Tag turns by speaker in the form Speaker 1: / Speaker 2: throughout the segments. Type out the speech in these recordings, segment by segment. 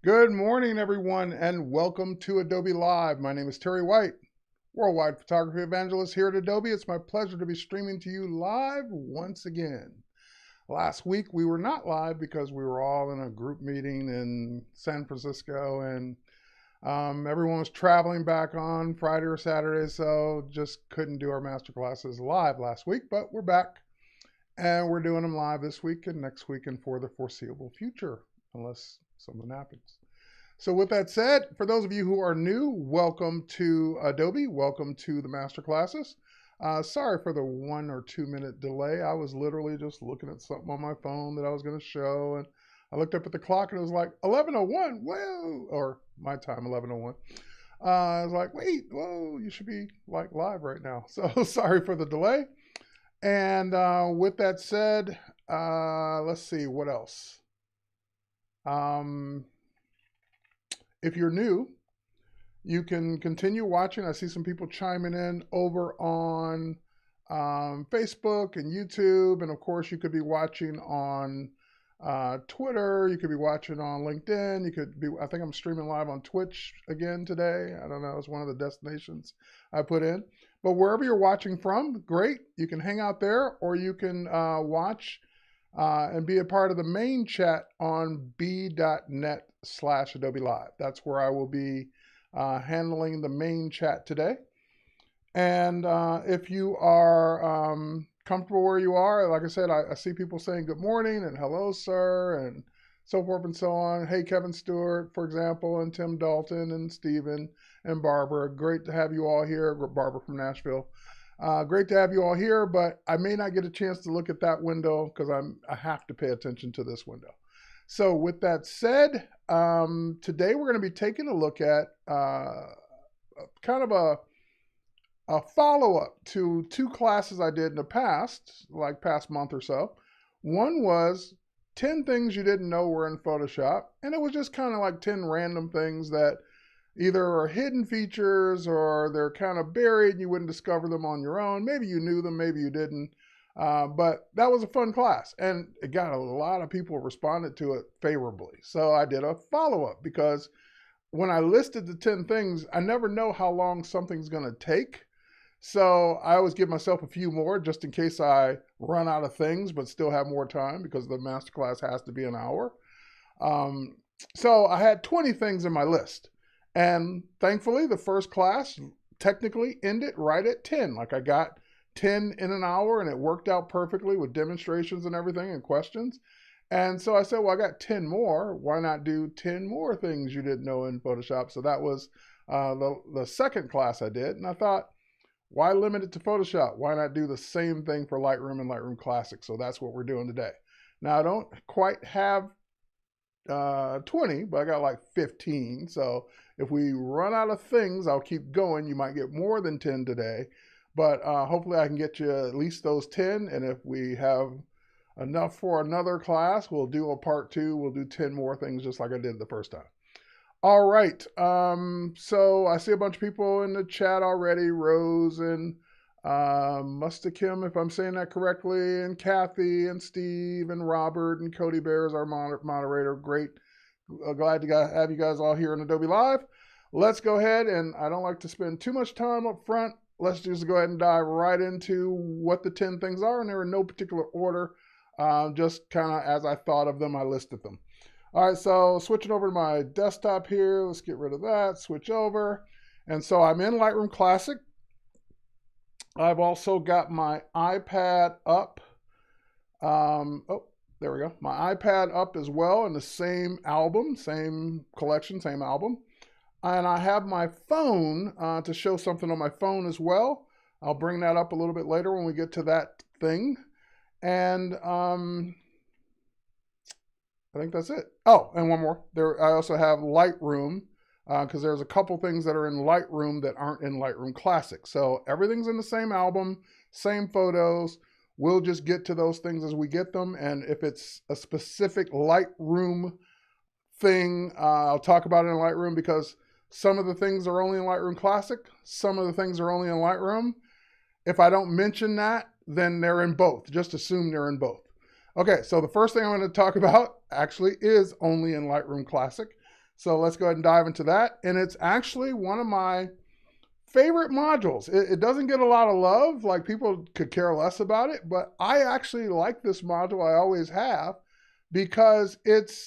Speaker 1: Good morning, everyone, and welcome to Adobe Live. My name is Terry White, worldwide photography evangelist here at Adobe. It's my pleasure to be streaming to you live once again. Last week, we were not live because we were all in a group meeting in San Francisco, and everyone was traveling back on Friday or Saturday, so just couldn't do our master classes live last week, but we're back, and we're doing them live this week and next week and for the foreseeable future, unless something happens. So with that said, for those of you who are new, welcome to Adobe. Welcome to the master classes. Sorry for the 1 or 2 minute delay. I was literally just looking at something on my phone that I was going to show, and I looked up at the clock and it was like 11:01. Whoa, or my time 11:01. I was like, wait, whoa, you should be like live right now. So sorry for the delay. And with that said, let's see what else. If you're new, you can continue watching. I see some people chiming in over on Facebook and YouTube. And of course, you could be watching on Twitter. You could be watching on LinkedIn. You could be, I think I'm streaming live on Twitch again today. I don't know. It's one of the destinations I put in. But wherever you're watching from, great. You can hang out there, or you can watch and be a part of the main chat on b.net/Adobe Live. That's where I will be handling the main chat today. And if you are comfortable where you are, like I said, I see people saying good morning and hello, sir, and so forth and so on. Hey, Kevin Stewart, for example, and Tim Dalton and Stephen and Barbara. Great to have you all here. Barbara from Nashville. Great to have you all here, but I may not get a chance to look at that window because I have to pay attention to this window. So with that said, today we're going to be taking a look at kind of a follow-up to 2 classes I did in the past, like past month or so. One was 10 things you didn't know were in Photoshop, and it was just kind of like 10 random things that either are hidden features or they're kind of buried and you wouldn't discover them on your own. Maybe you knew them, maybe you didn't. But that was a fun class, and it got a lot of people responded to it favorably. So I did a follow-up because when I listed the 10 things, I never know how long something's going to take. So I always give myself a few more just in case I run out of things, but still have more time because the masterclass has to be an hour. So I had 20 things in my list. And thankfully, the first class technically ended right at 10. Like I got 10 in an hour and it worked out perfectly with demonstrations and everything and questions. And so I said, well, I got 10 more. Why not do 10 more things you didn't know in Photoshop? So that was the second class I did. And I thought, why limit it to Photoshop? Why not do the same thing for Lightroom and Lightroom Classic? So that's what we're doing today. Now, I don't quite have 20, but I got like 15. So if we run out of things, I'll keep going. You might get more than 10 today, but hopefully I can get you at least those 10. And if we have enough for another class, we'll do a part 2. We'll do 10 more things just like I did the first time. All right. So I see a bunch of people in the chat already. Rose and Mustakim, if I'm saying that correctly, and Kathy and Steve and Robert and Cody Bear is our moderator. Great. Glad to have you guys all here in Adobe Live. Let's go ahead, and I don't like to spend too much time up front. Let's just go ahead and dive right into what the 10 things are, and they're in no particular order. Just kind of as I thought of them, I listed them. All right, so switching over to my desktop here. Let's get rid of that, switch over. And so I'm in Lightroom Classic. I've also got my iPad up. Oh, there we go. My iPad up as well in the same album, same collection, same album. And I have my phone to show something on my phone as well. I'll bring that up a little bit later when we get to that thing. And I think that's it. Oh, and one more. I also have Lightroom because there's a couple things that are in Lightroom that aren't in Lightroom Classic. So everything's in the same album, same photos. We'll just get to those things as we get them. And if it's a specific Lightroom thing, I'll talk about it in Lightroom because some of the things are only in Lightroom Classic. Some of the things are only in Lightroom. If I don't mention that, then they're in both. Just assume they're in both. Okay, so the first thing I'm going to talk about actually is only in Lightroom Classic. So let's go ahead and dive into that. And it's actually one of my favorite modules. It doesn't get a lot of love, like people could care less about it, but I actually like this module. I always have, because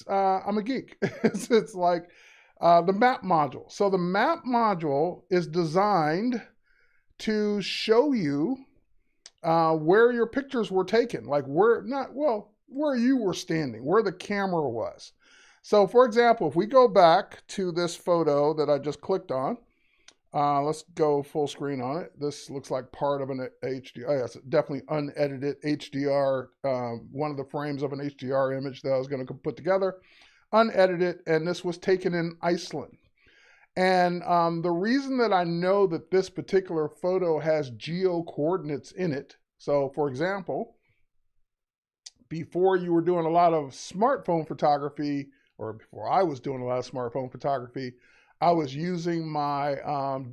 Speaker 1: I'm a geek. It's like the map module. So the map module is designed to show you where your pictures were taken, like where you were standing, where the camera was. So for example, if we go back to this photo that I just clicked on, let's go full screen on it. This looks like part of an HDR. Oh, yes, definitely unedited HDR, one of the frames of an HDR image that I was going to put together, unedited, and this was taken in Iceland. And the reason that I know that this particular photo has geo coordinates in it, so for example, before you were doing a lot of smartphone photography, or before I was doing a lot of smartphone photography, I was using my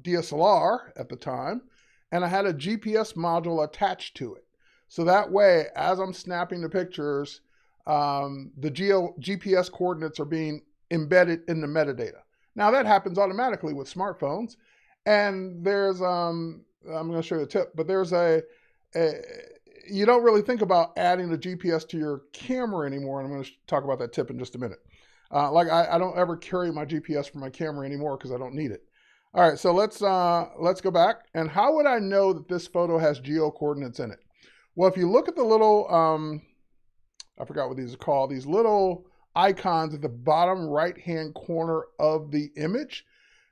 Speaker 1: DSLR at the time, and I had a GPS module attached to it. So that way, as I'm snapping the pictures, the GPS coordinates are being embedded in the metadata. Now that happens automatically with smartphones, and there's, I'm going to show you a tip, but there's you don't really think about adding the GPS to your camera anymore, and I'm going to talk about that tip in just a minute. Like I don't ever carry my GPS for my camera anymore because I don't need it. All right, so let's go back. And how would I know that this photo has geo coordinates in it? Well, if you look at the little, I forgot what these are called, these little icons at the bottom right-hand corner of the image,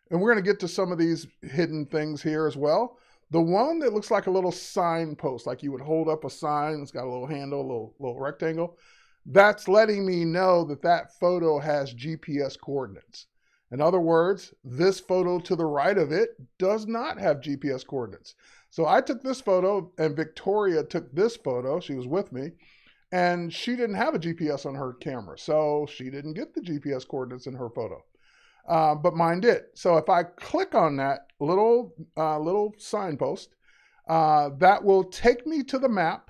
Speaker 1: and we're going to get to some of these hidden things here as well. The one that looks like a little signpost, like you would hold up a sign, it's got a little handle, a little rectangle. That's letting me know that that photo has GPS coordinates. In other words, this photo to the right of it does not have GPS coordinates. So I took this photo, and Victoria took this photo. She was with me, and she didn't have a GPS on her camera, so she didn't get the GPS coordinates in her photo. But mine did. So if I click on that little signpost, that will take me to the map,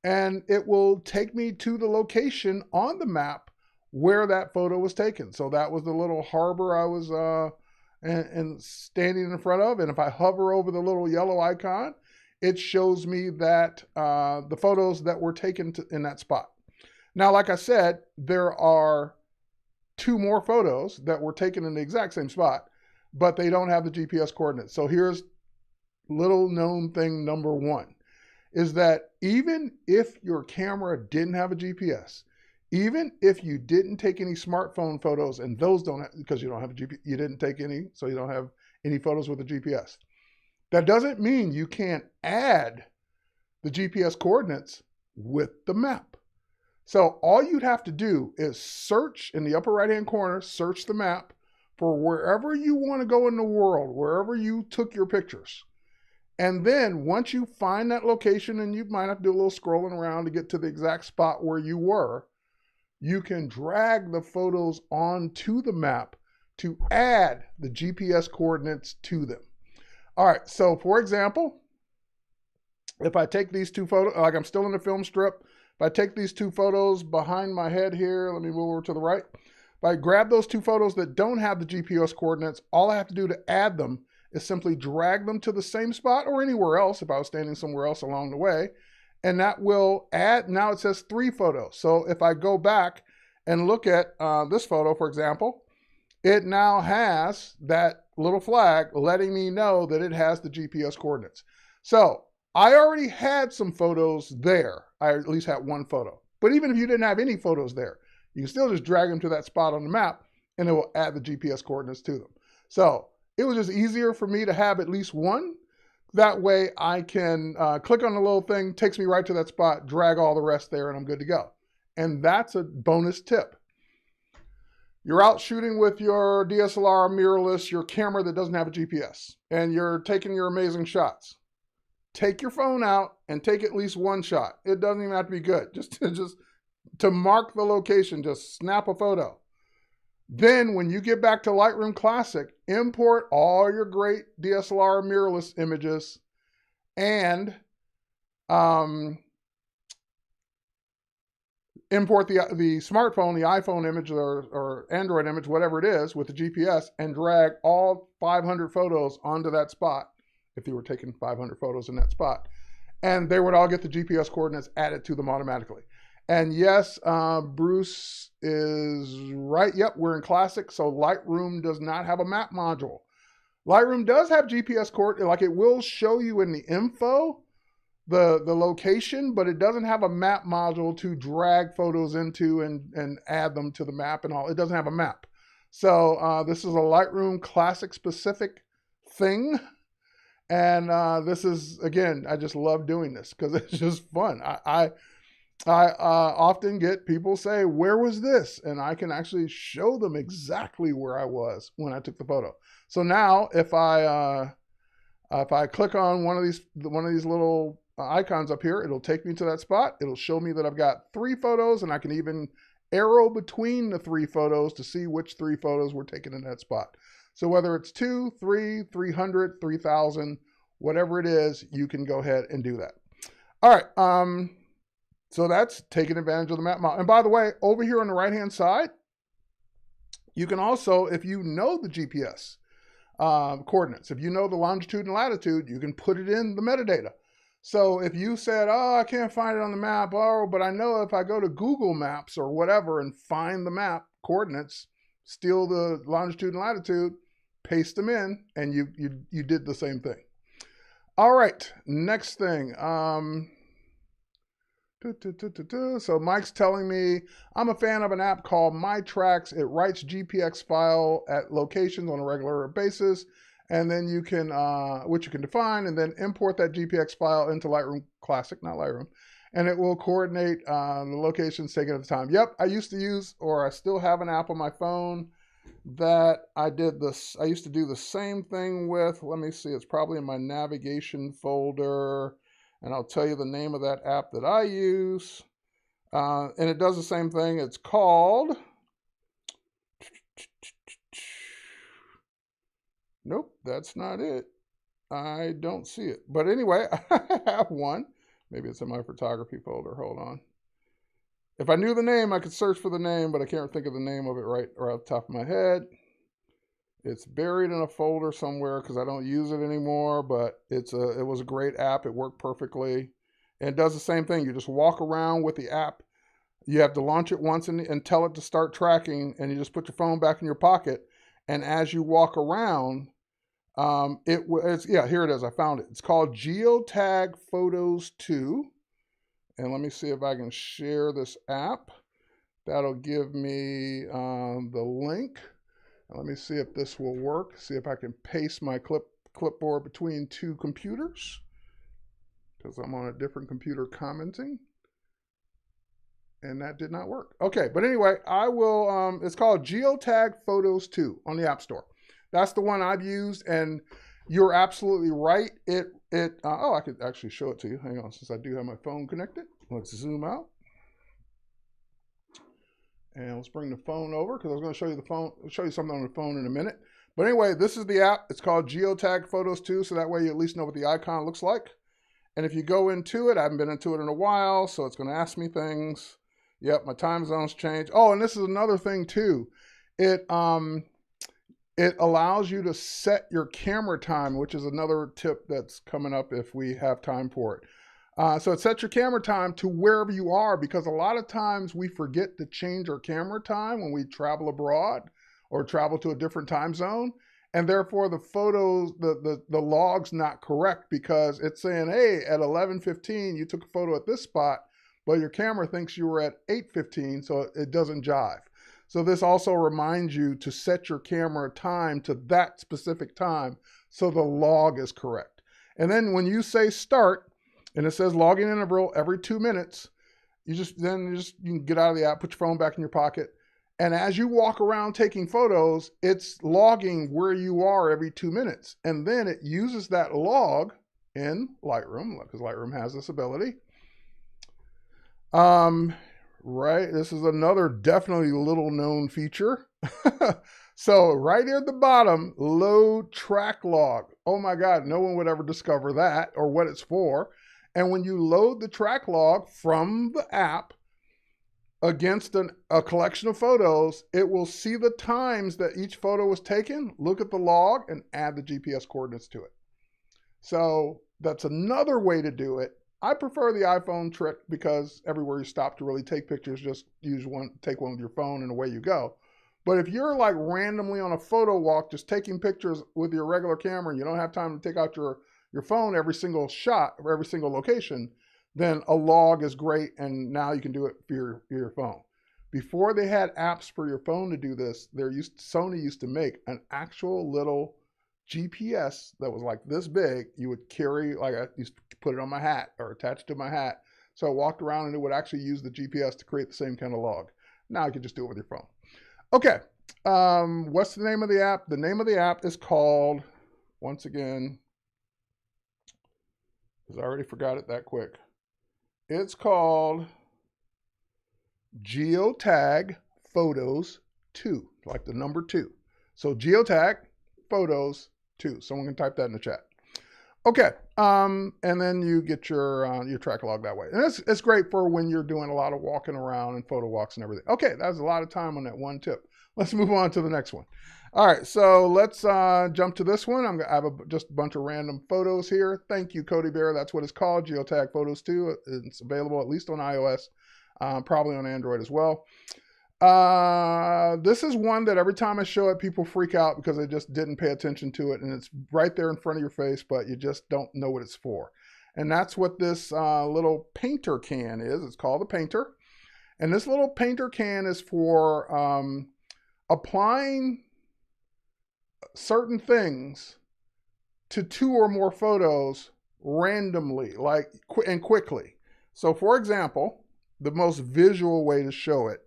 Speaker 1: and it will take me to the location on the map where that photo was taken. So that was the little harbor I was and standing in front of. And if I hover over the little yellow icon, it shows me that the photos that were taken in that spot. Now, like I said, there are 2 more photos that were taken in the exact same spot, but they don't have the GPS coordinates. So here's little known thing number 1. Is that even if your camera didn't have a GPS, even if you didn't take any smartphone photos, and those don't have, because you don't have a GPS, you didn't take any, so you don't have any photos with a GPS. That doesn't mean you can't add the GPS coordinates with the map. So all you'd have to do is search in the upper right-hand corner, search the map for wherever you want to go in the world, wherever you took your pictures. And then once you find that location, and you might have to do a little scrolling around to get to the exact spot where you were, you can drag the photos onto the map to add the GPS coordinates to them. All right, so for example, if I take these 2 photos, like I'm still in the film strip, if I take these 2 photos behind my head here, let me move over to the right. If I grab those 2 photos that don't have the GPS coordinates, all I have to do to add them is simply drag them to the same spot or anywhere else if I was standing somewhere else along the way, and that will add, now it says 3 photos. So if I go back and look at this photo, for example, it now has that little flag letting me know that it has the GPS coordinates. So I already had some photos there. I at least had 1 photo. But even if you didn't have any photos there, you can still just drag them to that spot on the map, and it will add the GPS coordinates to them. So it was just easier for me to have at least 1. That way I can click on the little thing, takes me right to that spot, drag all the rest there, and I'm good to go. And that's a bonus tip. You're out shooting with your DSLR mirrorless, your camera that doesn't have a GPS, and you're taking your amazing shots. Take your phone out and take at least 1 shot. It doesn't even have to be good. Just to mark the location, just snap a photo. Then when you get back to Lightroom Classic, import all your great DSLR mirrorless images and import the smartphone, the iPhone image or Android image, whatever it is, with the GPS, and drag all 500 photos onto that spot, if you were taking 500 photos in that spot, and they would all get the GPS coordinates added to them automatically. And yes, Bruce is right. Yep, we're in Classic, so Lightroom does not have a map module. Lightroom does have GPS coordinates, like it will show you in the info the location, but it doesn't have a map module to drag photos into and add them to the map and all. It doesn't have a map. So this is a Lightroom Classic specific thing. And this is, again, I just love doing this because it's just fun. I often get people say, where was this? And I can actually show them exactly where I was when I took the photo. So now if I click on one of these little icons up here, it'll take me to that spot. It'll show me that I've got 3 photos, and I can even arrow between the 3 photos to see which 3 photos were taken in that spot. So whether it's 2, 3, 300, 3,000, whatever it is, you can go ahead and do that. All right. So that's taking advantage of the map model. And by the way, over here on the right-hand side, you can also, if you know the GPS coordinates, if you know the longitude and latitude, you can put it in the metadata. So if you said, oh, I can't find it on the map, oh, but I know if I go to Google Maps or whatever and find the map coordinates, steal the longitude and latitude, paste them in, and you did the same thing. All right, next thing. So Mike's telling me, I'm a fan of an app called My Tracks. It writes GPX file at locations on a regular basis, and then you can, which you can define, and then import that GPX file into Lightroom Classic, not Lightroom, and it will coordinate the locations taken at the time. Yep, I used to use, or I still have an app on my phone that I used to do the same thing with. Let me see, it's probably in my navigation folder, and I'll tell you the name of that app that I use. And it does the same thing. It's called, nope, that's not it. I don't see it. But anyway, I have one. Maybe it's in my photography folder. Hold on. If I knew the name, I could search for the name, but I can't think of the name of it right off the top of my head. It's buried in a folder somewhere because I don't use it anymore, but it was a great app. It worked perfectly. And it does the same thing. You just walk around with the app. You have to launch it once and tell it to start tracking, and you just put your phone back in your pocket. And as you walk around, here it is. I found it. It's called Geotag Photos 2. And let me see if I can share this app. That'll give me the link. Let me see if this will work. See if I can paste my clipboard between 2 computers, because I'm on a different computer commenting. And that did not work. Okay, but anyway, I will, it's called Geotag Photos 2 on the App Store. That's the one I've used, and you're absolutely right. Oh, I could actually show it to you. Hang on, since I do have my phone connected. Let's zoom out. And let's bring the phone over, because I was going to show you something on the phone in a minute. But anyway, this is the app. It's called Geotag Photos 2, so that way you at least know what the icon looks like. And if you go into it, I haven't been into it in a while, so it's going to ask me things. Yep, my time zone's changed. Oh, and this is another thing too. It allows you to set your camera time, which is another tip that's coming up if we have time for it. So it sets your camera time to wherever you are, because a lot of times we forget to change our camera time when we travel abroad or travel to a different time zone. And therefore the photos, the log's not correct, because it's saying, hey, at 11:15, you took a photo at this spot, but your camera thinks you were at 8:15, so it doesn't jive. So this also reminds you to set your camera time to that specific time so the log is correct. And then when you say start, and it says logging interval every 2 minutes, you can get out of the app, put your phone back in your pocket, and as you walk around taking photos, it's logging where you are every 2 minutes. And then it uses that log in Lightroom, because Lightroom has this ability. Right, this is another definitely little known feature. So right here at the bottom, load track log. Oh my God, no one would ever discover that or what it's for. And when you load the track log from the app, against a collection of photos, it will see the times that each photo was taken, look at the log, and add the GPS coordinates to it. So that's another way to do it. I prefer the iPhone trick because everywhere you stop to really take pictures, just take one with your phone and away you go. But if you're like randomly on a photo walk, just taking pictures with your regular camera, and you don't have time to take out your phone every single shot or every single location, then a log is great, and now you can do it for your phone. Before they had apps for your phone to do this, Sony used to make an actual little GPS that was like this big. You would carry, like I used to put it on my hat or attach it to my hat. So I walked around and it would actually use the GPS to create the same kind of log. Now you can just do it with your phone. Okay, what's the name of the app? The name of the app is called, once again, because I already forgot it that quick. It's called Geotag Photos 2, like the number 2. So Geotag Photos 2. Someone can type that in the chat. Okay, and then you get your track log that way. And it's great for when you're doing a lot of walking around and photo walks and everything. Okay, that was a lot of time on that one tip. Let's move on to the next one. All right, so let's jump to this one. I have just a bunch of random photos here. Thank you, Cody Bear. That's what it's called, Geotag Photos 2. It's available at least on iOS, probably on Android as well. This is one that every time I show it, people freak out because they just didn't pay attention to it, and it's right there in front of your face, but you just don't know what it's for. And that's what this little painter can is. It's called the painter. And this little painter can is for applying certain things to 2 or more photos randomly, and quickly. So for example, the most visual way to show it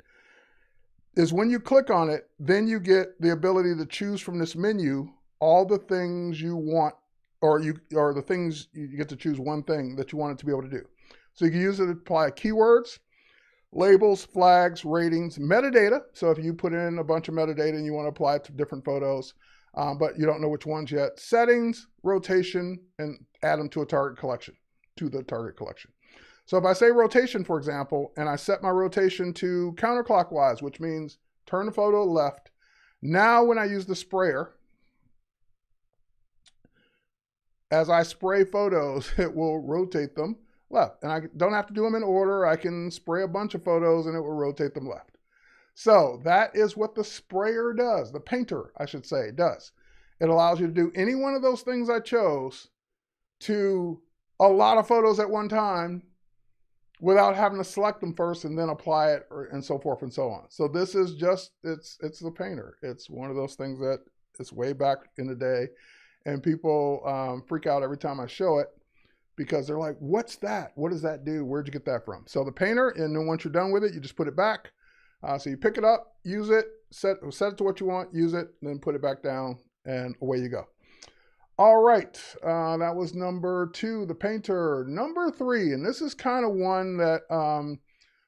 Speaker 1: is when you click on it, then you get the ability to choose from this menu all the things you want, or the things you get to choose one thing that you want it to be able to do. So you can use it to apply keywords, labels, flags, ratings, metadata. So if you put in a bunch of metadata and you want to apply it to different photos, but you don't know which ones yet, settings, rotation, and add them to the target collection. So if I say rotation, for example, and I set my rotation to counterclockwise, which means turn the photo left. Now when I use the sprayer, as I spray photos, it will rotate them left. And I don't have to do them in order. I can spray a bunch of photos and it will rotate them left. So that is what the sprayer does, the painter, I should say, does. It allows you to do any one of those things I chose to a lot of photos at one time without having to select them first and then apply it, and so forth and so on. So this is just, it's the painter. It's one of those things that it's way back in the day, and people freak out every time I show it because they're like, what's that? What does that do? Where'd you get that from? So the painter, and then once you're done with it, you just put it back. So you pick it up, use it, set it to what you want, use it, then put it back down, and away you go. All right, that was number 2, the painter. Number 3, and this is kind of one that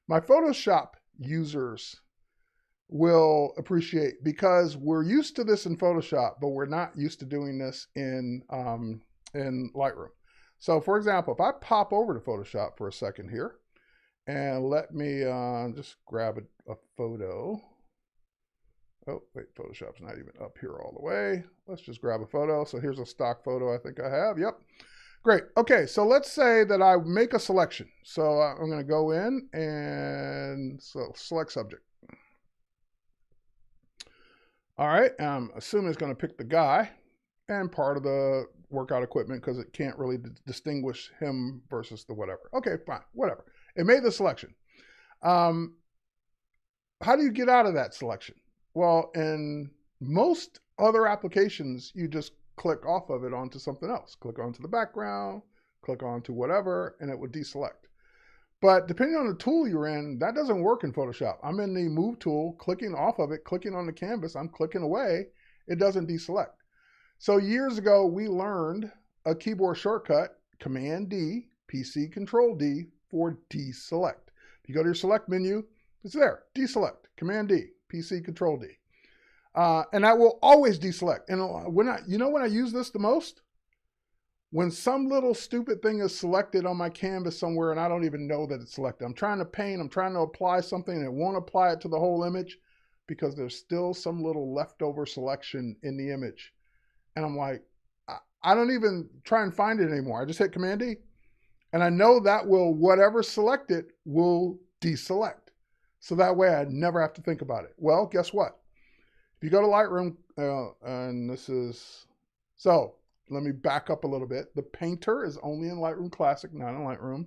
Speaker 1: my Photoshop users will appreciate, because we're used to this in Photoshop, but we're not used to doing this in Lightroom. So for example, if I pop over to Photoshop for a second here, and let me just grab a photo. Oh, wait, Photoshop's not even up here all the way. Let's just grab a photo. So here's a stock photo I think I have. Yep. Great. Okay, so let's say that I make a selection. So I'm going to go in and select subject. All right, I'm assuming it's going to pick the guy and part of the workout equipment because it can't really distinguish him versus the whatever. Okay, fine, whatever. It made the selection. How do you get out of that selection? Well, in most other applications, you just click off of it onto something else. Click onto the background, click onto whatever, and it would deselect. But depending on the tool you're in, that doesn't work in Photoshop. I'm in the Move tool, clicking off of it, clicking on the canvas, I'm clicking away, it doesn't deselect. So years ago, we learned a keyboard shortcut, Command-D, PC Control-D, for deselect. If you go to your select menu, it's there, deselect, Command-D. PC Control-D. And that will always deselect. And when I use this the most? when some little stupid thing is selected on my canvas somewhere and I don't even know that it's selected. I'm trying to paint, I'm trying to apply something and it won't apply it to the whole image because there's still some little leftover selection in the image. And I'm like, I don't even try and find it anymore. I just hit Command D and I know that will, whatever selected will deselect. So that way I never have to think about it. Well, guess what? If you go to Lightroom, and this is, so let me back up a little bit. The painter is only in Lightroom Classic, not in Lightroom.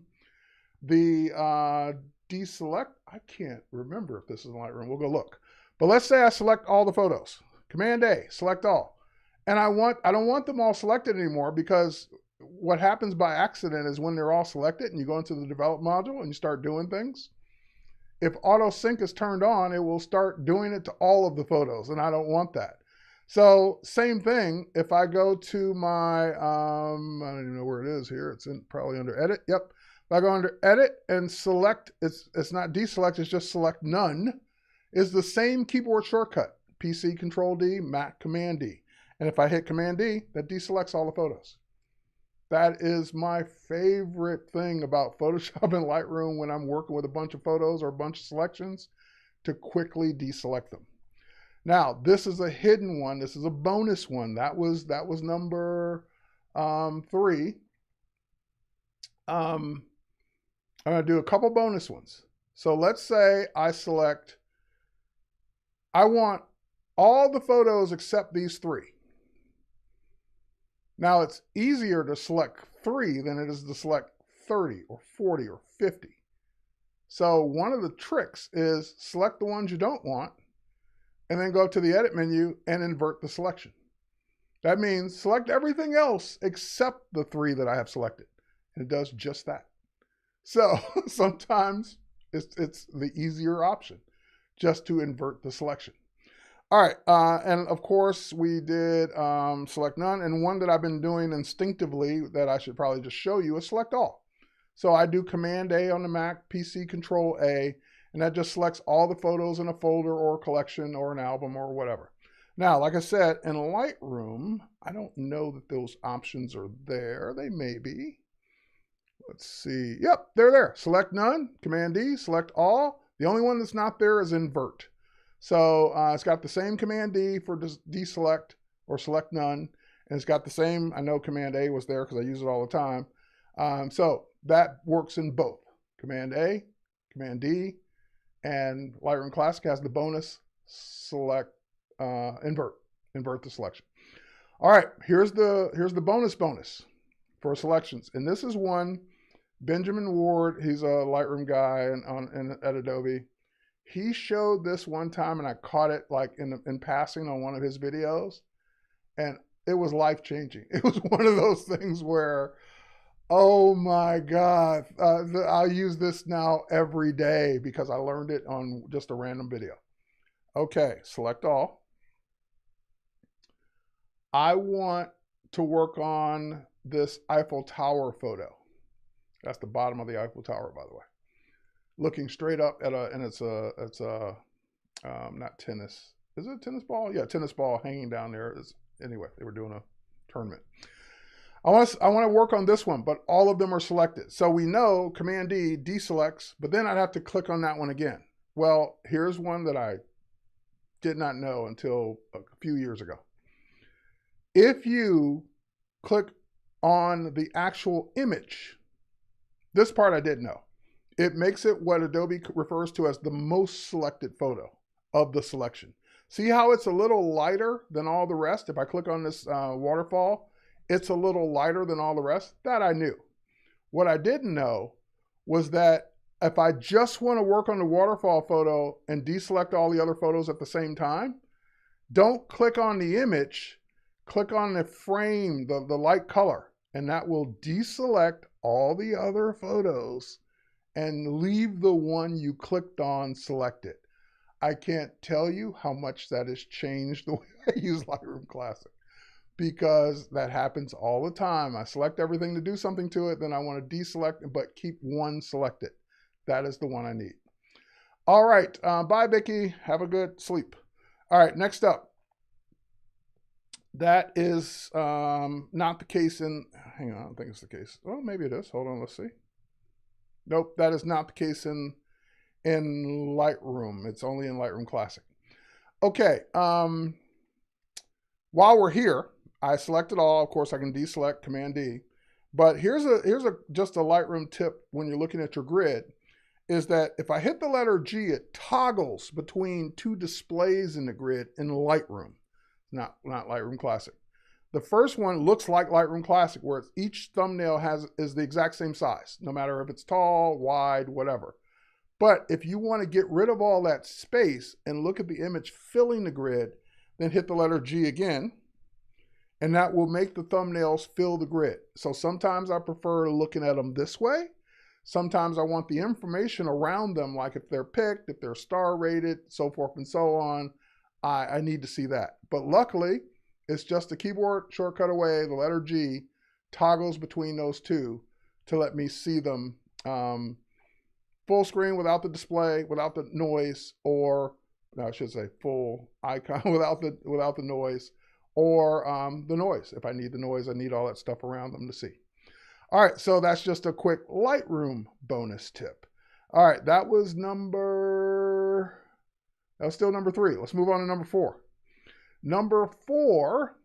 Speaker 1: The deselect, I can't remember if this is in Lightroom. We'll go look. But let's say I select all the photos. Command A, select all. And I don't want them all selected anymore because what happens by accident is when they're all selected and you go into the develop module and you start doing things, if auto sync is turned on, it will start doing it to all of the photos, and I don't want that. So same thing, if I go to my, I don't even know where it is here. It's probably under edit. Yep. If I go under edit and select, it's not deselect, it's just select none, is the same keyboard shortcut. PC Control D, Mac Command D. And if I hit Command D, that deselects all the photos. That is my favorite thing about Photoshop and Lightroom when I'm working with a bunch of photos or a bunch of selections, to quickly deselect them. Now, this is a hidden one. This is a bonus one. That was number 3. I'm going to do a couple bonus ones. So let's say I select, I want all the photos except these 3. Now, it's easier to select 3 than it is to select 30 or 40 or 50. So one of the tricks is select the ones you don't want and then go to the edit menu and invert the selection. That means select everything else except the 3 that I have selected. And it does just that. So sometimes it's the easier option just to invert the selection. All right, and of course we did select none, and one that I've been doing instinctively that I should probably just show you is select all. So I do Command A on the Mac, PC Control A, and that just selects all the photos in a folder or a collection or an album or whatever. Now, like I said, in Lightroom, I don't know that those options are there. They may be. Let's see. Yep, they're there. Select none, Command D, select all. The only one that's not there is invert. So it's got the same Command D for deselect or select none. And it's got the same, I know Command A was there because I use it all the time. So that works in both. Command A, Command D, and Lightroom Classic has the bonus select, invert the selection. All right, here's the bonus for selections. And this is one, Benjamin Ward, he's a Lightroom guy at Adobe. He showed this one time and I caught it like in passing on one of his videos, and it was life-changing. It was one of those things where, oh my God, I'll use this now every day because I learned it on just a random video. Okay, select all. I want to work on this Eiffel Tower photo. That's the bottom of the Eiffel Tower, by the way. Looking straight up at and it's a not tennis. Is it a tennis ball? Yeah, tennis ball hanging down there. Anyway, they were doing a tournament. I want to work on this one, but all of them are selected. So we know Command D deselects, but then I'd have to click on that one again. Well, here's one that I did not know until a few years ago. If you click on the actual image, this part I didn't know. It makes it what Adobe refers to as the most selected photo of the selection. See how it's a little lighter than all the rest? If I click on this waterfall, it's a little lighter than all the rest. That I knew. What I didn't know was that if I just want to work on the waterfall photo and deselect all the other photos at the same time, don't click on the image, click on the frame, the light color, and that will deselect all the other photos and leave the one you clicked on selected. I can't tell you how much that has changed the way I use Lightroom Classic, because that happens all the time. I select everything to do something to it, then I want to deselect, but keep one selected. That is the one I need. All right, bye, Vicky. Have a good sleep. All right, next up. That is not the case in, hang on, I don't think it's the case. Well, maybe it is. Hold on, let's see. Nope, that is not the case in Lightroom. It's only in Lightroom Classic. Okay, while we're here, I select it all. Of course, I can deselect, Command D. But here's just a Lightroom tip when you're looking at your grid, is that if I hit the letter G, it toggles between two displays in the grid in Lightroom, not Lightroom Classic. The first one looks like Lightroom Classic, where each thumbnail is the exact same size, no matter if it's tall, wide, whatever. But if you want to get rid of all that space and look at the image filling the grid, then hit the letter G again, and that will make the thumbnails fill the grid. So sometimes I prefer looking at them this way. Sometimes I want the information around them, like if they're picked, if they're star rated, so forth and so on. I need to see that. But luckily, it's just a keyboard shortcut away. The letter G toggles between those two to let me see them full screen without the display, without the noise, or no, I should say full icon without the noise, or the noise. If I need the noise, I need all that stuff around them to see. All right, so that's just a quick Lightroom bonus tip. All right, that was still number 3. Let's move on to number 4. Number 4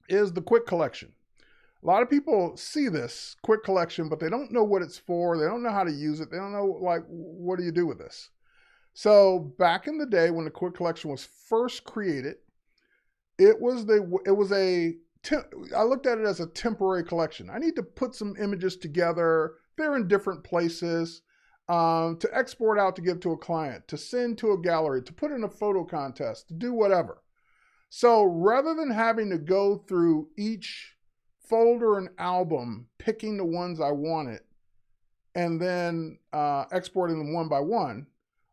Speaker 1: is the quick collection. A lot of people see this quick collection, but they don't know what it's for. They don't know how to use it. They don't know, like, what do you do with this? So back in the day when the quick collection was first created, I looked at it as a temporary collection. I need to put some images together. They're in different places to export out to give to a client, to send to a gallery, to put in a photo contest, to do whatever. So rather than having to go through each folder and album, picking the ones I wanted, and then exporting them one by one,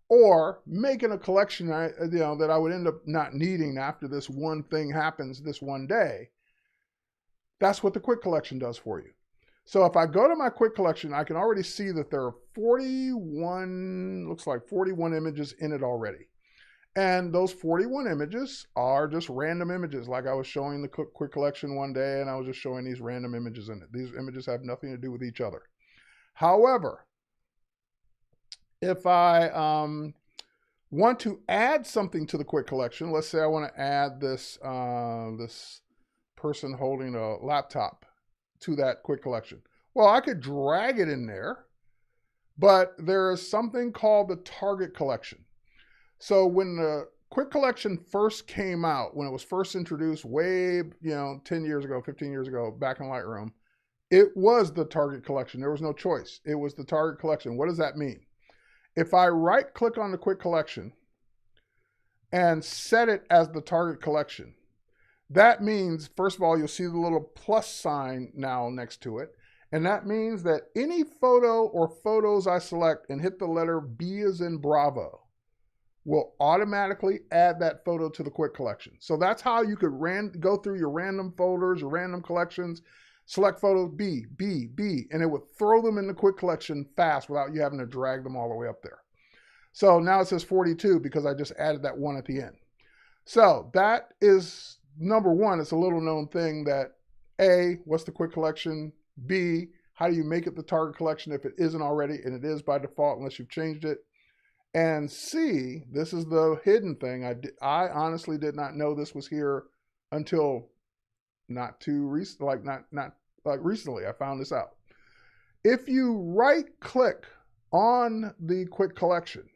Speaker 1: or making a collection that I would end up not needing after this one thing happens this one day, that's what the quick collection does for you. So if I go to my quick collection, I can already see that there are 41 images in it already. And those 41 images are just random images, like I was showing the quick collection one day, and I was just showing these random images in it. These images have nothing to do with each other. However, if I want to add something to the quick collection, let's say I want to add this person holding a laptop to that quick collection. Well, I could drag it in there, but there is something called the target collection. So when the quick collection first came out, when it was first introduced way, 10 years ago, 15 years ago, back in Lightroom, it was the target collection. There was no choice. It was the target collection. What does that mean? If I right click on the quick collection and set it as the target collection, that means, first of all, you'll see the little plus sign now next to it. And that means that any photo or photos I select and hit the letter B as in Bravo will automatically add that photo to the quick collection. So that's how you could go through your random folders or random collections, select photos B, B, B, and it would throw them in the quick collection fast without you having to drag them all the way up there. So now it says 42 because I just added that one at the end. So that is number one. It's a little known thing that A, what's the quick collection? B, how do you make it the target collection if it isn't already? And it is by default unless you've changed it. And C, this is the hidden thing. I honestly did not know this was here until not too recent, not recently. I found this out. If you right click on the quick collection,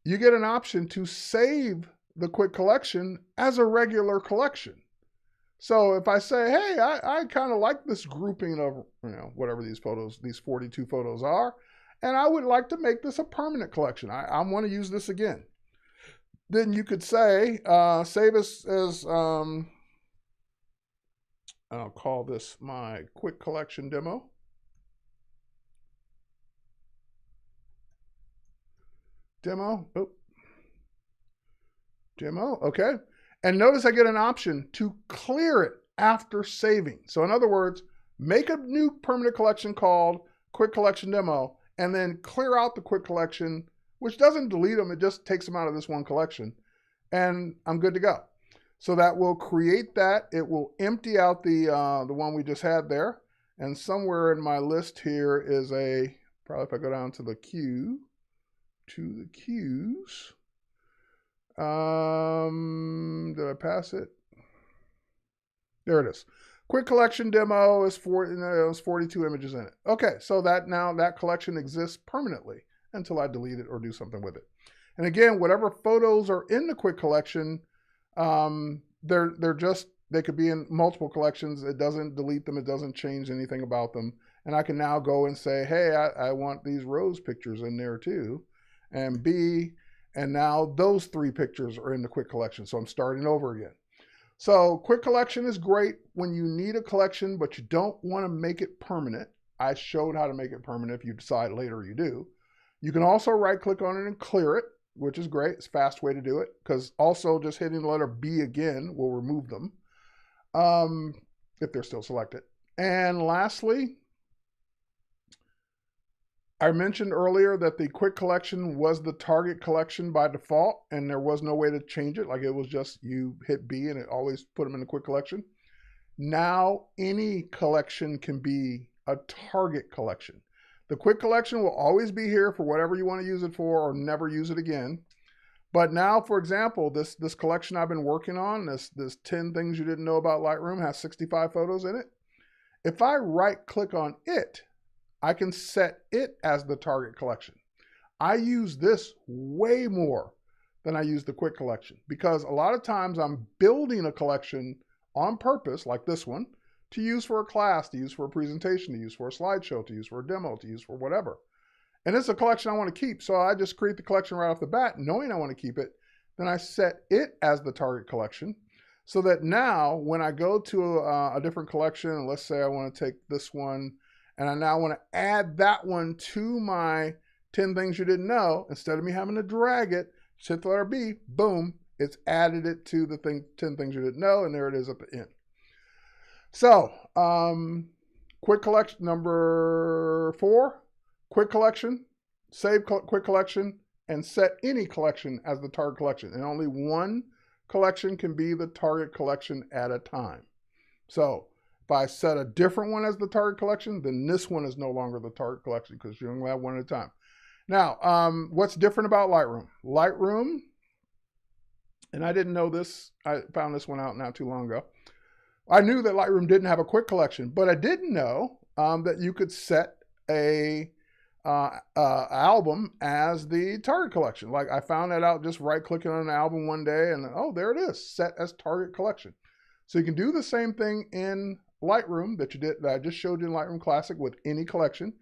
Speaker 1: you get an option to save the quick collection as a regular collection. So if I say, hey, I kind of like this grouping of, whatever these 42 photos are, and I would like to make this a permanent collection. I want to use this again. Then you could say, save as I'll call this my quick collection demo. Demo, okay. And notice I get an option to clear it after saving. So in other words, make a new permanent collection called Quick Collection Demo, and then clear out the quick collection, which doesn't delete them, it just takes them out of this one collection, and I'm good to go. So that will create that. It will empty out the one we just had there. And somewhere in my list here is probably if I go down to the queues. Did I pass it? There it is. Quick collection demo is 42 images in it. Okay, so now that collection exists permanently until I delete it or do something with it. And again, whatever photos are in the quick collection, they could be in multiple collections. It doesn't delete them. It doesn't change anything about them. And I can now go and say, hey, I want these rose pictures in there too. And and now those 3 pictures are in the quick collection. So I'm starting over again. So quick collection is great when you need a collection, but you don't want to make it permanent. I showed how to make it permanent if you decide later you do. You can also right click on it and clear it, which is great. It's a fast way to do it, because also just hitting the letter B again will remove them if they're still selected. And lastly, I mentioned earlier that the quick collection was the target collection by default, and there was no way to change it. Like, it was just you hit B and it always put them in the quick collection. Now any collection can be a target collection. The quick collection will always be here for whatever you want to use it for, or never use it again. But now, for example, this collection I've been working on, this 10 things you didn't know about Lightroom, has 65 photos in it. If I right click on it, I can set it as the target collection. I use this way more than I use the quick collection, because a lot of times I'm building a collection on purpose, like this one, to use for a class, to use for a presentation, to use for a slideshow, to use for a demo, to use for whatever. And it's a collection I want to keep, so I just create the collection right off the bat, knowing I want to keep it. Then I set it as the target collection, so that now when I go to a different collection, and let's say I want to take this one, and I now want to add that one to my 10 things you didn't know, instead of me having to drag it, just hit the letter B, boom, it's added it to the 10 things you didn't know, and there it is at the end. So, quick collection, number 4, quick collection, save quick collection, and set any collection as the target collection. And only one collection can be the target collection at a time. So, if I set a different one as the target collection, then this one is no longer the target collection, because you only have one at a time. Now, what's different about Lightroom? Lightroom, and I didn't know this, I found this one out not too long ago. I knew that Lightroom didn't have a quick collection, but I didn't know that you could set a album as the target collection. Like, I found that out just right clicking on an album one day, and oh, there it is, set as target collection. So you can do the same thing in Lightroom that I just showed you in Lightroom Classic with any collection.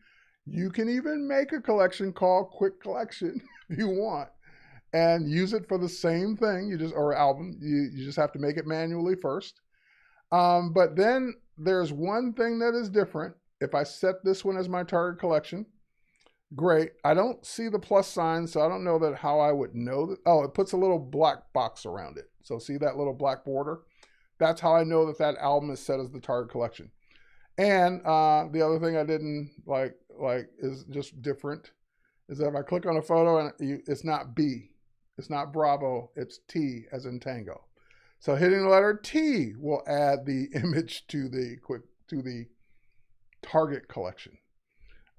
Speaker 1: You can even make a collection called Quick Collection if you want, and use it for the same thing. Or album. You just have to make it manually first. But then there's one thing that is different. If I set this one as my target collection, great. I don't see the plus sign, so I don't know how I would know that. Oh, it puts a little black box around it. So see that little black border? That's how I know that album is set as the target collection. And the other thing I didn't like is just different, is that if I click on a photo and it's not B, it's not Bravo, it's T as in Tango. So hitting the letter T will add the image to the target collection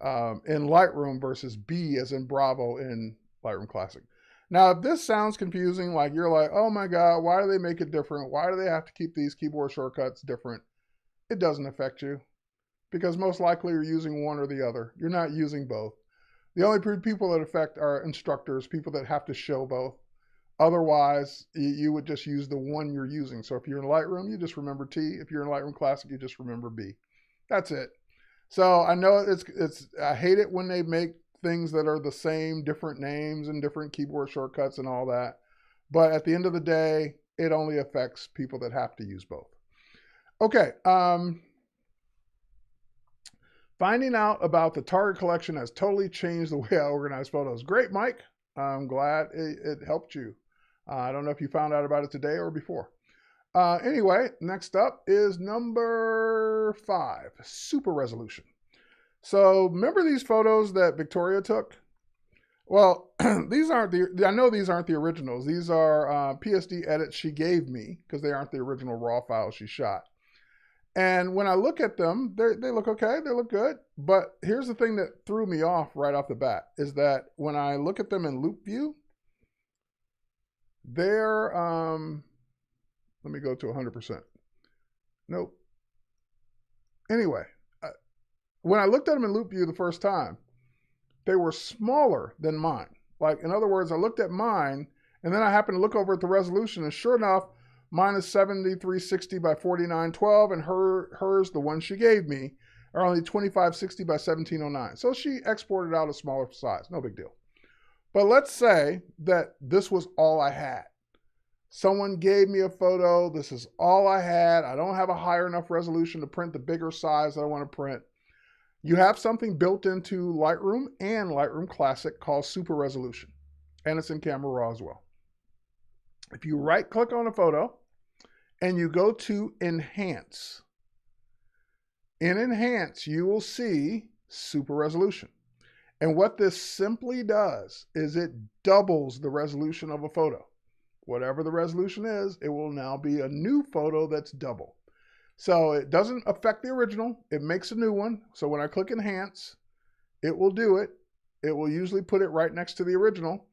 Speaker 1: in Lightroom, versus B as in Bravo in Lightroom Classic. Now, if this sounds confusing, like you're like, oh my God, why do they make it different? Why do they have to keep these keyboard shortcuts different? It doesn't affect you, because most likely you're using one or the other. You're not using both. The only people that affect are instructors, people that have to show both. Otherwise, you would just use the one you're using. So if you're in Lightroom, you just remember T. If you're in Lightroom Classic, you just remember B. That's it. So I know I hate it when they make things that are the same, different names and different keyboard shortcuts and all that. But at the end of the day, it only affects people that have to use both. Okay. Finding out about the target collection has totally changed the way I organize photos. Great, Mike. I'm glad it helped you. I don't know if you found out about it today or before. Anyway, next up is number 5, super resolution. So remember these photos that Victoria took? Well, these aren't I know these aren't the originals. These are PSD edits she gave me because they aren't the original raw files she shot. And when I look at them, they look okay, they look good. But here's the thing that threw me off right off the bat is that when I look at them in loop view, they're, let me go to 100%. Nope. Anyway, when I looked at them in loop view the first time, they were smaller than mine. Like, in other words, I looked at mine, and then I happened to look over at the resolution, and sure enough, mine is 7360 by 4912, and hers, the one she gave me, are only 2560 by 1709. So she exported out a smaller size, no big deal. But let's say that this was all I had. Someone gave me a photo, this is all I had, I don't have a higher enough resolution to print the bigger size that I want to print. You have something built into Lightroom and Lightroom Classic called Super Resolution, and it's in Camera Raw as well. If you right-click on a photo and you go to Enhance, in Enhance, you will see Super Resolution. And what this simply does is it doubles the resolution of a photo. Whatever the resolution is, it will now be a new photo that's double. So it doesn't affect the original. It makes a new one. So when I click Enhance, it will do it. It will usually put it right next to the original.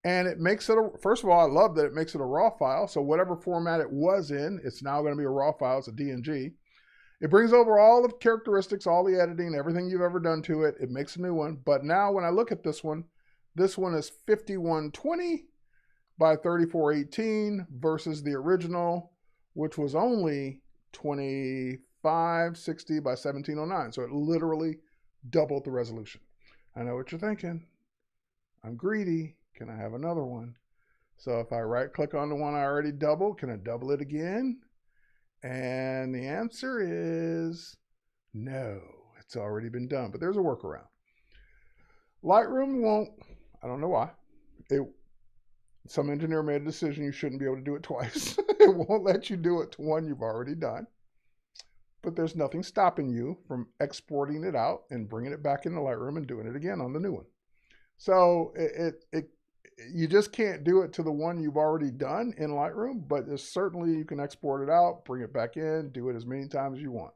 Speaker 1: And it makes it, first of all, I love that it makes it a raw file. So whatever format it was in, it's now going to be a raw file. It's a DNG. It brings over all the characteristics, all the editing, everything you've ever done to it. It makes a new one. But now when I look at this one is 5120 by 3418 versus the original, which was only 2560 by 1709. So it literally doubled the resolution. I know what you're thinking. I'm greedy. Can I have another one? So if I right click on the one I already doubled, can I double it again? And the answer is no. It's already been done, but there's a workaround. Lightroom won't, I don't know why. Some engineer made a decision you shouldn't be able to do it twice. It won't let you do it to one you've already done. But there's nothing stopping you from exporting it out and bringing it back into Lightroom and doing it again on the new one. So you just can't do it to the one you've already done in Lightroom, but certainly you can export it out, bring it back in, do it as many times as you want.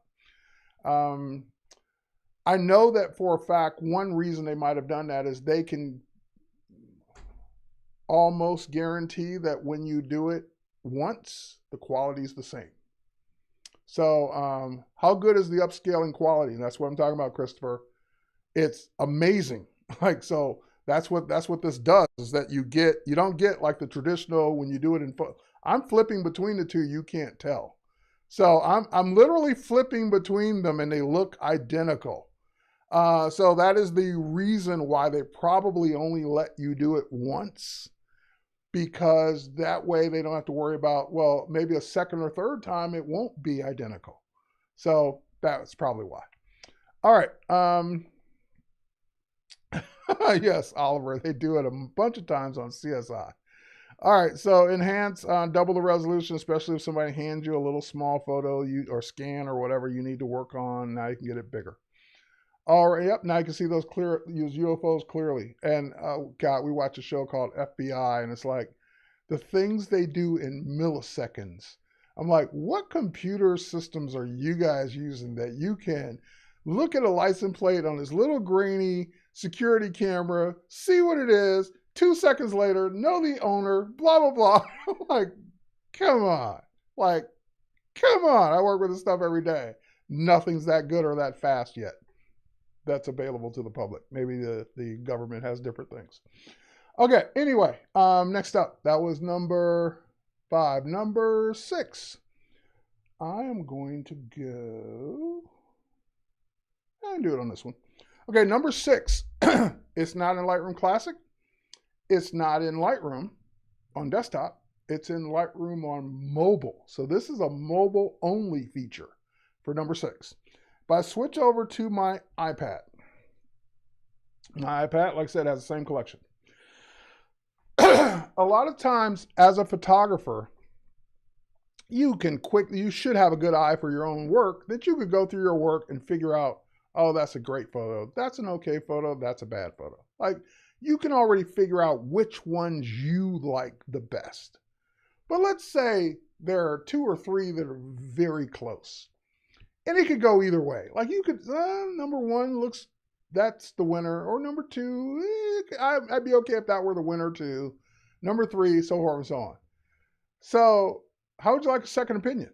Speaker 1: I know that for a fact, one reason they might have done that is they can almost guarantee that when you do it once, the quality is the same. So how good is the upscaling quality? And that's what I'm talking about, Christopher. It's amazing. Like, so that's what this does, is that you don't get like the traditional when you do it in I'm flipping between the two, you can't tell. So I'm literally flipping between them and they look identical. So that is the reason why they probably only let you do it once, because that way they don't have to worry about, well, maybe a second or third time it won't be identical. So that's probably why. All right. Yes, Oliver, they do it a bunch of times on CSI. All right, so enhance, double the resolution, especially if somebody hands you a little small photo or scan or whatever you need to work on. Now you can get it bigger. All right, yep, now you can see those use UFOs clearly. And God, we watch a show called FBI, and it's like the things they do in milliseconds. I'm like, what computer systems are you guys using that you can look at a license plate on this little grainy security camera, see what it is, 2 seconds later, know the owner, blah, blah, blah. Like, come on. Like, come on. I work with this stuff every day. Nothing's that good or that fast yet that's available to the public. Maybe the government has different things. Okay, anyway, next up, that was number 5. Number 6. I am going to go, I can do it on this one. Okay, number 6. It's not in Lightroom Classic. It's not in Lightroom on desktop. It's in Lightroom on mobile. So this is a mobile only feature for number 6. If I switch over to my iPad, like I said, has the same collection. A lot of times as a photographer, you should have a good eye for your own work, that you could go through your work and figure out, oh, that's a great photo. That's an okay photo. That's a bad photo. Like, you can already figure out which ones you like the best. But let's say there are 2 or 3 that are very close. And it could go either way. Like you could, number 1 looks, that's the winner. Or number 2, I'd be okay if that were the winner too. Number 3, so forth and so on. So how would you like a second opinion?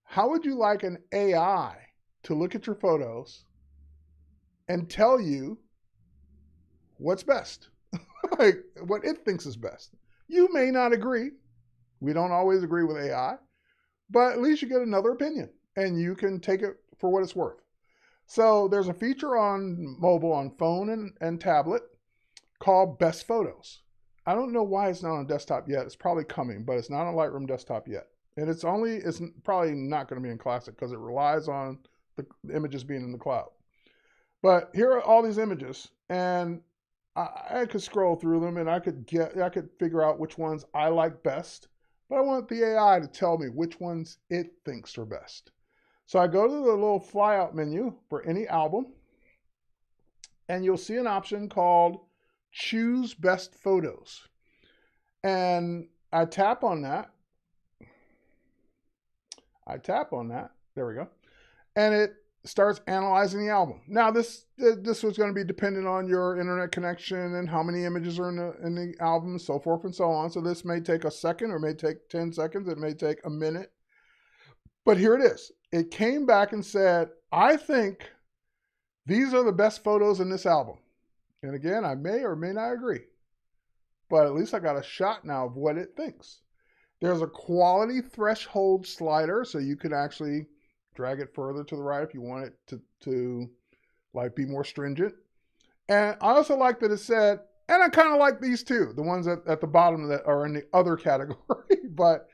Speaker 1: How would you like an AI to look at your photos and tell you what's best? Like what it thinks is best. You may not agree. We don't always agree with AI, but at least you get another opinion and you can take it for what it's worth. So there's a feature on mobile, on phone and tablet called Best Photos. I don't know why it's not on desktop yet. It's probably coming, but it's not on Lightroom desktop yet. And it's probably not going to be in Classic because it relies on the images being in the cloud. But here are all these images, and I could scroll through them and I could figure out which ones I like best, but I want the AI to tell me which ones it thinks are best. So I go to the little flyout menu for any album, and you'll see an option called Choose Best Photos. And I tap on that. There we go. And it starts analyzing the album. Now this was going to be dependent on your internet connection and how many images are in the album and so forth and so on. So this may take a second or may take 10 seconds. It may take a minute. But here it is. It came back and said, I think these are the best photos in this album. And again, I may or may not agree. But at least I got a shot now of what it thinks. There's a quality threshold slider, so you can actually drag it further to the right if you want it to like be more stringent. And I also like that it said, and I kind of like these too, the ones at the bottom that are in the other category, but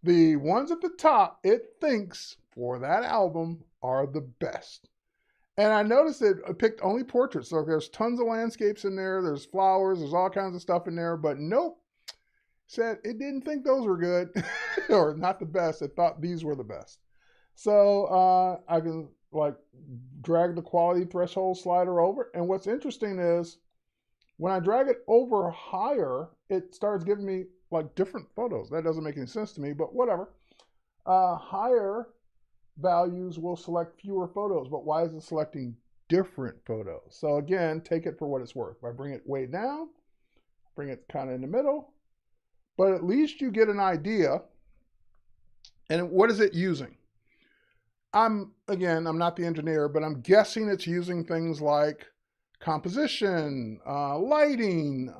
Speaker 1: the ones at the top, it thinks for that album are the best. And I noticed it picked only portraits. So there's tons of landscapes in there. There's flowers. There's all kinds of stuff in there. But nope. Said it didn't think those were good or not the best. It thought these were the best. So I can like drag the quality threshold slider over. And what's interesting is when I drag it over higher, it starts giving me like different photos. That doesn't make any sense to me, but whatever. Higher values will select fewer photos, but why is it selecting different photos? So again, take it for what it's worth. If I bring it way down, bring it kind of in the middle, but at least you get an idea. And what is it using? I'm not the engineer, but I'm guessing it's using things like composition, lighting,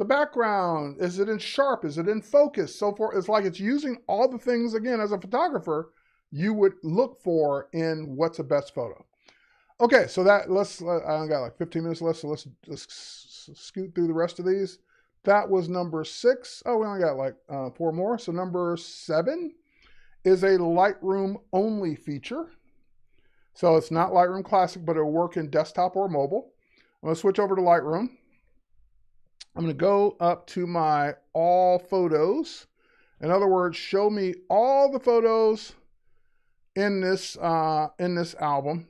Speaker 1: the background, is it in sharp, is it in focus, so forth. It's like it's using all the things, again, as a photographer, you would look for in what's a best photo. Okay, so I only got like 15 minutes left, so let's scoot through the rest of these. That was number 6. Oh, we only got like 4 more. So number 7 is a Lightroom only feature. So it's not Lightroom Classic, but it'll work in desktop or mobile. I'm going to switch over to Lightroom. I'm going to go up to my all photos. In other words, show me all the photos in this album.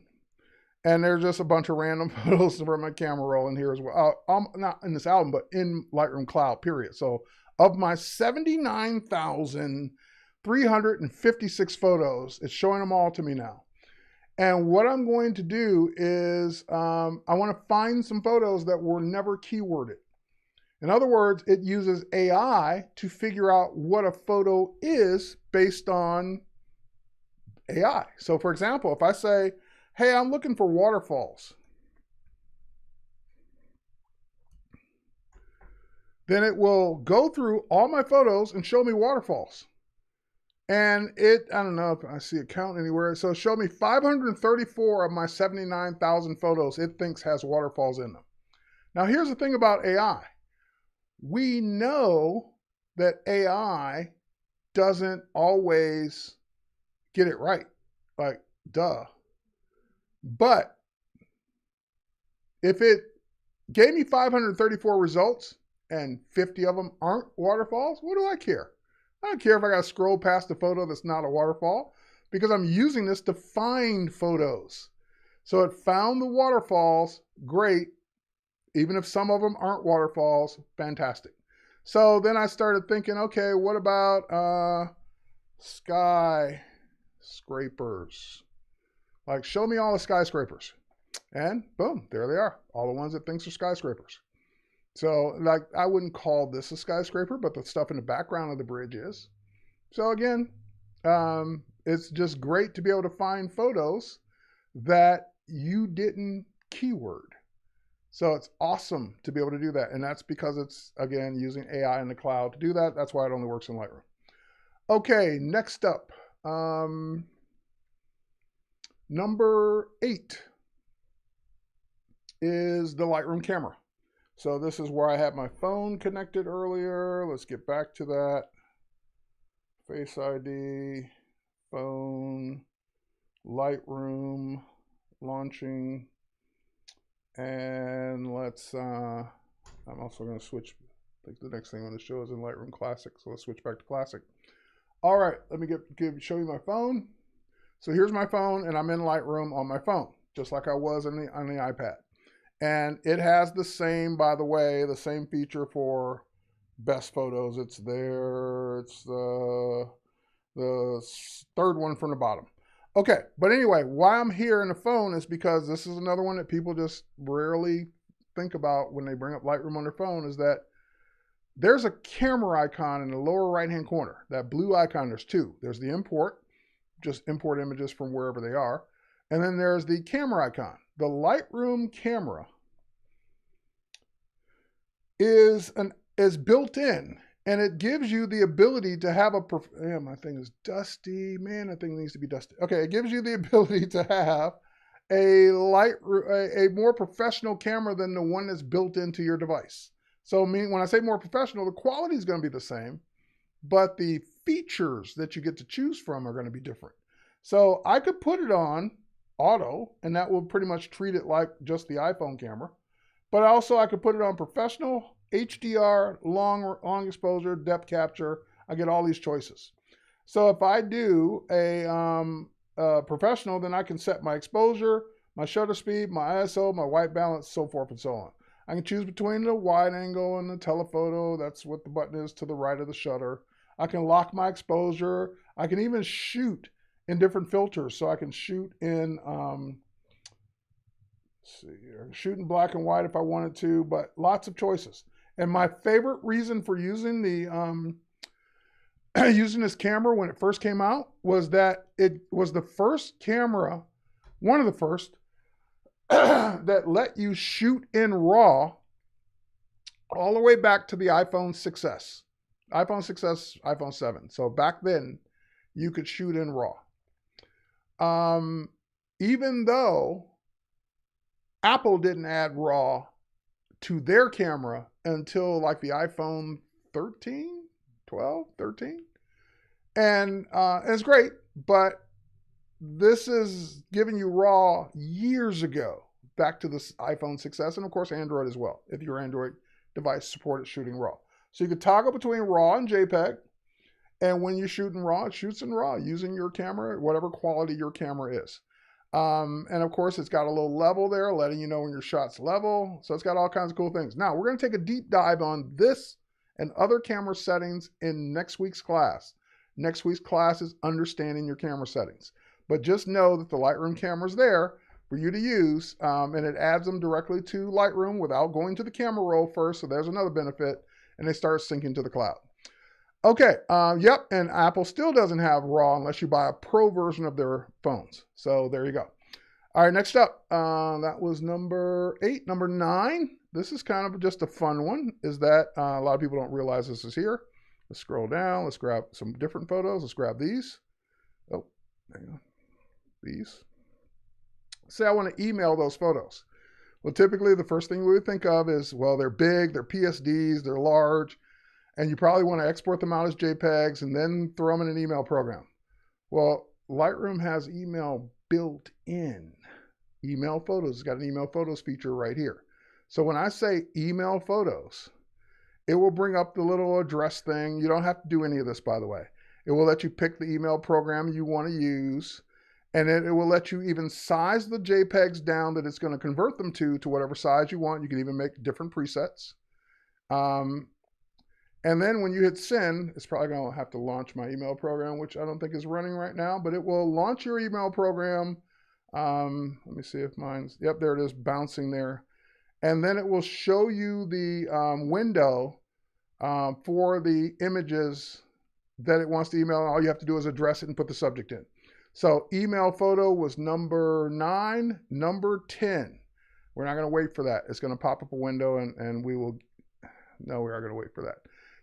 Speaker 1: And there's just a bunch of random photos from my camera roll in here as well. Not in this album, but in Lightroom Cloud, period. So of my 79,356 photos, it's showing them all to me now. And what I'm going to do is I want to find some photos that were never keyworded. In other words, it uses AI to figure out what a photo is based on AI. So for example, if I say, hey, I'm looking for waterfalls, then it will go through all my photos and show me waterfalls. And I don't know if I see a count anywhere. So show me 534 of my 79,000 photos it thinks has waterfalls in them. Now here's the thing about AI. We know that AI doesn't always get it right. Like, duh. But if it gave me 534 results and 50 of them aren't waterfalls, what do I care? I don't care if I got to scroll past a photo that's not a waterfall because I'm using this to find photos. So it found the waterfalls, great. Even if some of them aren't waterfalls, fantastic. So then I started thinking, okay, what about skyscrapers? Like, show me all the skyscrapers. And boom, there they are. All the ones that thinks are skyscrapers. So, like, I wouldn't call this a skyscraper, but the stuff in the background of the bridge is. So again, it's just great to be able to find photos that you didn't keyword. So it's awesome to be able to do that. And that's because it's, again, using AI in the cloud to do that. That's why it only works in Lightroom. Okay, next up. Number 8 is the Lightroom camera. So this is where I had my phone connected earlier. Let's get back to that. Face ID, phone, Lightroom, launching. And let's, I'm also going to switch. I think the next thing I'm going to show is in Lightroom Classic. So let's switch back to Classic. All right, let me show you my phone. So here's my phone, and I'm in Lightroom on my phone, just like I was on the iPad. And it has the same, by the way, the same feature for best photos. It's there. It's the third one from the bottom. Okay, but anyway, why I'm here in the phone is because this is another one that people just rarely think about when they bring up Lightroom on their phone, is that there's a camera icon in the lower right-hand corner. That blue icon, there's two. There's the import, just import images from wherever they are. And then there's the camera icon. The Lightroom camera is built in, and it gives you the ability to have yeah, my thing is dusty. Man, that thing needs to be dusty. Okay, it gives you the ability to have a more professional camera than the one that's built into your device. So when I say more professional, the quality is going to be the same, but the features that you get to choose from are going to be different. So I could put it on auto, and that will pretty much treat it like just the iPhone camera. But also I could put it on professional, HDR, long exposure, depth capture. I get all these choices. So if I do a professional, then I can set my exposure, my shutter speed, my ISO, my white balance, so forth and so on. I can choose between the wide angle and the telephoto. That's what the button is to the right of the shutter. I can lock my exposure. I can even shoot in different filters. So I can shoot in, let's see here, shoot in black and white if I wanted to, but lots of choices. And my favorite reason for using the using this camera when it first came out was that it was the first camera, one of the first, that let you shoot in RAW all the way back to the iPhone 6S. iPhone 6S, iPhone 7. So back then, you could shoot in RAW. Even though Apple didn't add RAW to their camera until like the iPhone 13, 12, 13. And it's great, but this is giving you RAW years ago, back to this iPhone 6S, and of course Android as well, if your Android device supported shooting RAW. So you could toggle between RAW and JPEG, and when you shoot in RAW, it shoots in RAW using your camera, whatever quality your camera is. And of course, it's got a little level there, letting you know when your shot's level. So it's got all kinds of cool things. Now, we're going to take a deep dive on this and other camera settings in next week's class. Next week's class is understanding your camera settings. But just know that the Lightroom camera is there for you to use, and it adds them directly to Lightroom without going to the camera roll first. So there's another benefit, and they start syncing to the cloud. Okay, yep, and Apple still doesn't have RAW unless you buy a pro version of their phones. So there you go. All right, next up, that was number 8. Number 9, this is kind of just a fun one, is that a lot of people don't realize this is here. Let's scroll down. Let's grab some different photos. Let's grab these. Oh, hang on. These. Say I want to email those photos. Well, typically the first thing we would think of is, well, they're big, they're PSDs, they're large, and you probably want to export them out as JPEGs and then throw them in an email program. Well, Lightroom has email built in. Email photos, it's got an email photos feature right here. So when I say email photos, it will bring up the little address thing. You don't have to do any of this, by the way. It will let you pick the email program you want to use. And it will let you even size the JPEGs down that it's going to convert them to whatever size you want. You can even make different presets. And then when you hit send, it's probably going to have to launch my email program, which I don't think is running right now, but it will launch your email program. Let me see if mine's, yep, there it is, bouncing there. And then it will show you the window for the images that it wants to email. All you have to do is address it and put the subject in. So email photo was number 9, number 10. We're not going to wait for that. It's going to pop up a window and we will, no, we are going to wait for that.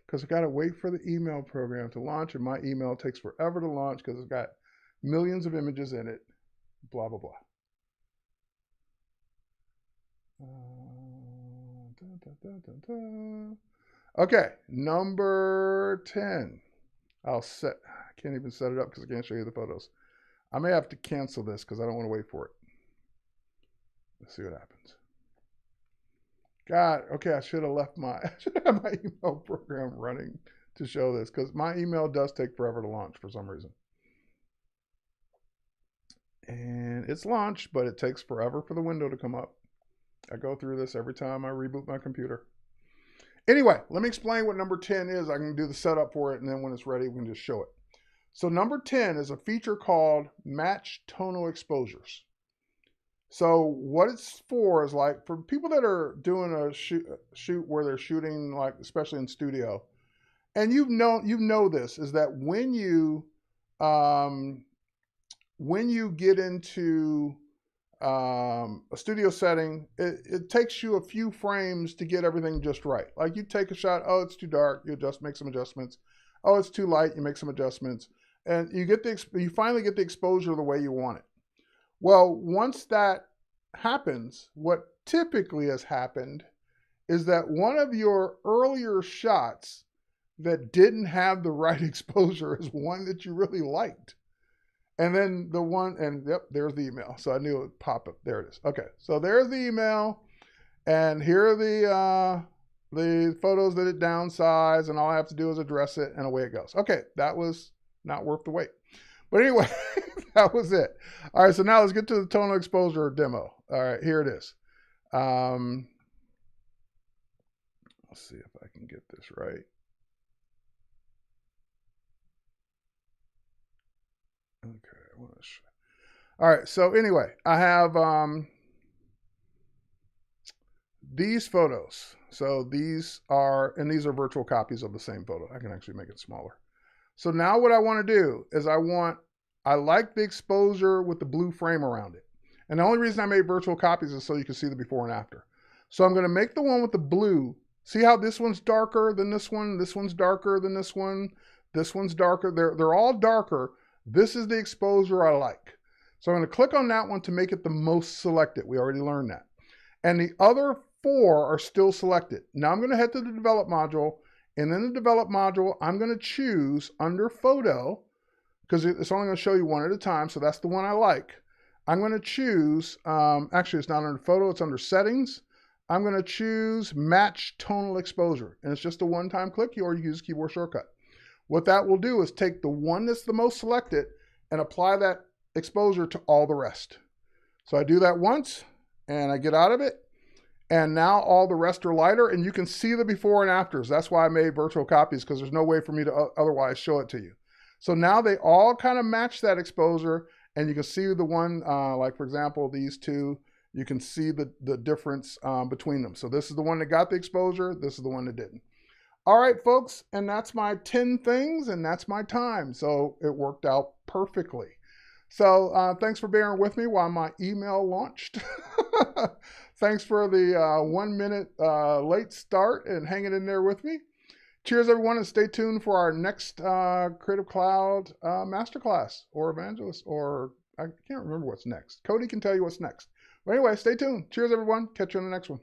Speaker 1: Because I got to wait for the email program to launch, and my email takes forever to launch because it's got millions of images in it, blah, blah, blah. Okay, number 10. I can't even set it up because I can't show you the photos. I may have to cancel this because I don't want to wait for it. Let's see what happens. God, okay, I should have left my email program running to show this because my email does take forever to launch for some reason. And it's launched, but it takes forever for the window to come up. I go through this every time I reboot my computer. Anyway, let me explain what number 10 is. I can do the setup for it, and then when it's ready, we can just show it. So number 10 is a feature called Match Tonal Exposures. So what it's for is like for people that are doing a shoot where they're shooting, like especially in studio, and you know this is that when you get into a studio setting, it takes you a few frames to get everything just right. Like you take a shot, oh, it's too dark, you make some adjustments. Oh, it's too light, you make some adjustments, and you finally get the exposure the way you want it. Well, once that happens, what typically has happened is that one of your earlier shots that didn't have the right exposure is one that you really liked. And then the one, and yep, there's the email. So I knew it would pop up. There it is. Okay, so there's the email, and here are the photos that it downsized, and all I have to do is address it, and away it goes. Okay, that was not worth the wait. But anyway, that was it. All right, so now let's get to the tonal exposure demo. All right, here it is. Let's see if I can get this right. Okay, I want to show. All right, so anyway, I have these photos. So these are virtual copies of the same photo. I can actually make it smaller. So now what I want to do is I like the exposure with the blue frame around it. And the only reason I made virtual copies is so you can see the before and after. So I'm going to make the one with the blue. See how this one's darker than this one? This one's darker than this one. This one's darker. They're all darker. This is the exposure I like. So I'm going to click on that one to make it the most selected. We already learned that. And the other 4 are still selected. Now I'm going to head to the develop module. And in the develop module, I'm going to choose under photo, because it's only going to show you one at a time. So that's the one I like. I'm going to choose, actually it's not under photo, it's under settings. I'm going to choose match tonal exposure. And it's just a one-time click, or you use keyboard shortcut. What that will do is take the one that's the most selected and apply that exposure to all the rest. So I do that once and I get out of it. And now all the rest are lighter, and you can see the before and afters. That's why I made virtual copies, because there's no way for me to otherwise show it to you. So now they all kind of match that exposure, and you can see the one, like for example, these two, you can see the difference between them. So this is the one that got the exposure. This is the one that didn't. All right, folks, and that's my 10 things, and that's my time. So it worked out perfectly. So thanks for bearing with me while my email launched. Thanks for the 1 minute late start and hanging in there with me. Cheers, everyone, and stay tuned for our next Creative Cloud Masterclass or Evangelist, or I can't remember what's next. Cody can tell you what's next. But anyway, stay tuned. Cheers, everyone. Catch you on the next one.